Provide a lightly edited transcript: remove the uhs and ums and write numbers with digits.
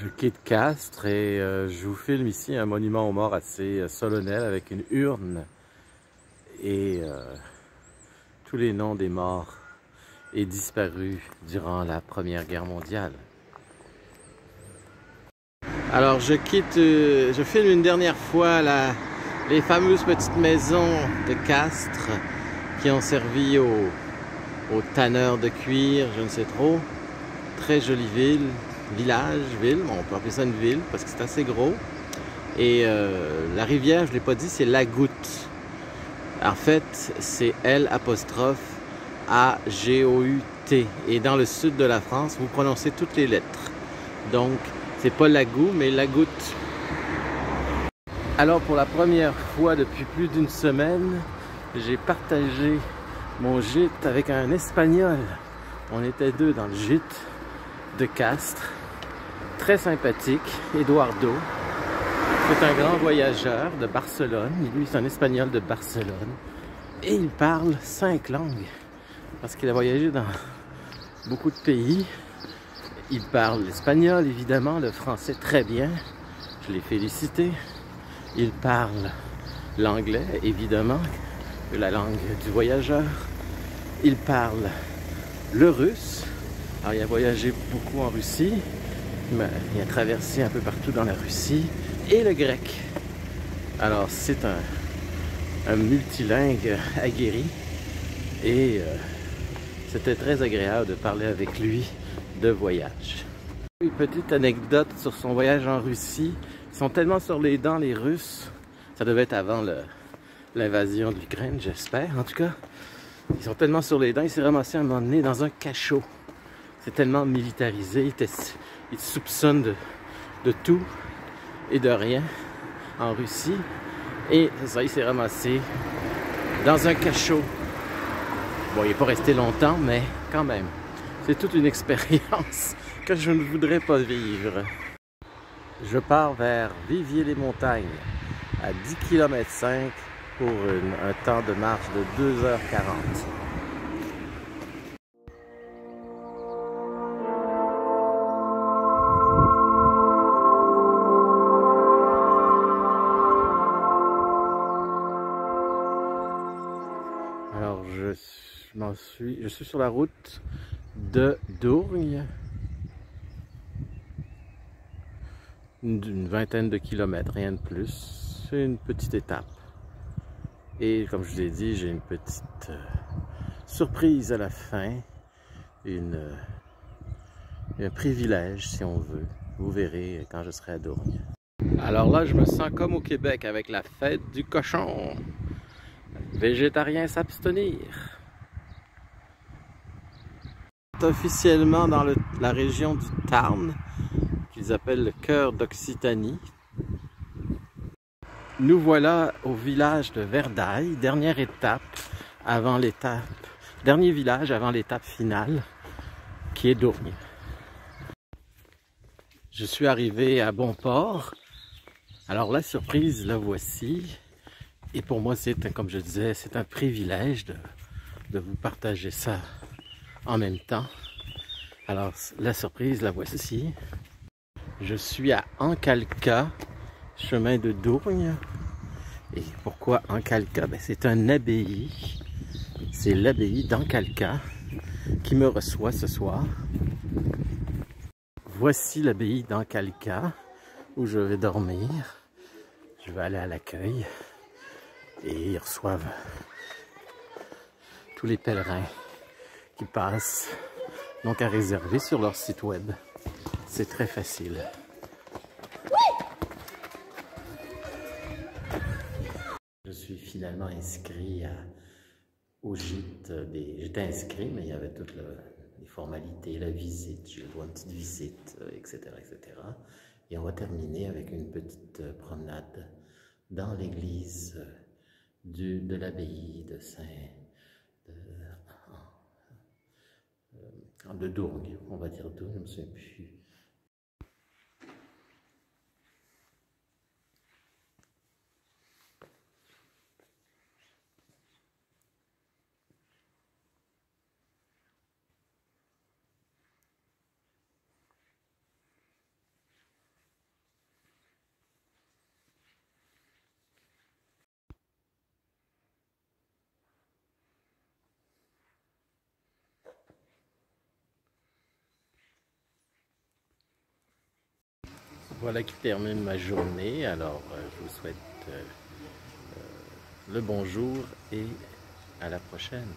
Je quitte Castres et je vous filme ici un monument aux morts assez solennel avec une urne et tous les noms des morts et disparus durant la Première Guerre mondiale. Alors je filme une dernière fois les fameuses petites maisons de Castres qui ont servi aux tanneurs de cuir, je ne sais trop. Très jolie ville. Ville, on peut appeler ça une ville parce que c'est assez gros. Et la rivière, je ne l'ai pas dit, c'est la Goutte. En fait, c'est L'-A-G-O-U-T. Et dans le sud de la France, vous prononcez toutes les lettres. Donc, c'est pas Lagou, mais la Goutte. Alors, pour la première fois depuis plus d'une semaine, j'ai partagé mon gîte avec un Espagnol. On était deux dans le gîte de Castres. Très sympathique, Eduardo. C'est un grand voyageur de Barcelone. Lui, c'est un Espagnol de Barcelone. Et il parle 5 langues. Parce qu'il a voyagé dans beaucoup de pays. Il parle l'espagnol, évidemment, le français très bien. Je l'ai félicité. Il parle l'anglais, évidemment, la langue du voyageur. Il parle le russe. Alors, il a voyagé beaucoup en Russie. Il a traversé un peu partout dans la Russie. Et le grec. Alors, c'est un multilingue aguerri. Et c'était très agréable de parler avec lui de voyage. Une petite anecdote sur son voyage en Russie. Ils sont tellement sur les dents, les Russes. Ça devait être avant l'invasion de l'Ukraine, j'espère. En tout cas, ils sont tellement sur les dents. Il s'est ramassé à un moment donné dans un cachot. C'est tellement militarisé. Il soupçonne de tout et de rien en Russie. Et c'est ça, il s'est ramassé dans un cachot. Bon, il n'est pas resté longtemps, mais quand même. C'est toute une expérience que je ne voudrais pas vivre. Je pars vers Viviers-les-Montagnes à 10 km 5 pour un temps de marche de 2h40. Alors je suis sur la route de Dourgne, d'une vingtaine de kilomètres, rien de plus. C'est une petite étape. Et comme je vous ai dit, j'ai une petite surprise à la fin, un privilège si on veut. Vous verrez quand je serai à Dourgne. Alors là, je me sens comme au Québec avec la fête du cochon. Végétarien s'abstenir. Officiellement dans la région du Tarn, qu'ils appellent le cœur d'Occitanie. Nous voilà au village de Verdaille, dernier village avant l'étape finale, qui est Dourgne. Je suis arrivé à Bonport. Alors la surprise, la voici. Et pour moi, comme je disais, c'est un privilège de vous partager ça en même temps. Alors, la surprise, la voici. Je suis à Ancalca, chemin de Dourgne. Et pourquoi Ancalca? C'est une abbaye. C'est l'abbaye d'Ancalca qui me reçoit ce soir. Voici l'abbaye d'Ancalca où je vais dormir. Je vais aller à l'accueil. Et ils reçoivent tous les pèlerins qui passent, donc à réserver sur leur site web. C'est très facile. Je suis finalement inscrit au gîte J'étais inscrit, mais il y avait toutes les formalités, la visite, j'ai le droit à une petite visite, etc., etc. Et on va terminer avec une petite promenade dans l'église de l'abbaye de Dourgne, on va dire Dourgne, je ne me souviens plus. Voilà qui termine ma journée. Alors, je vous souhaite le bonjour et à la prochaine.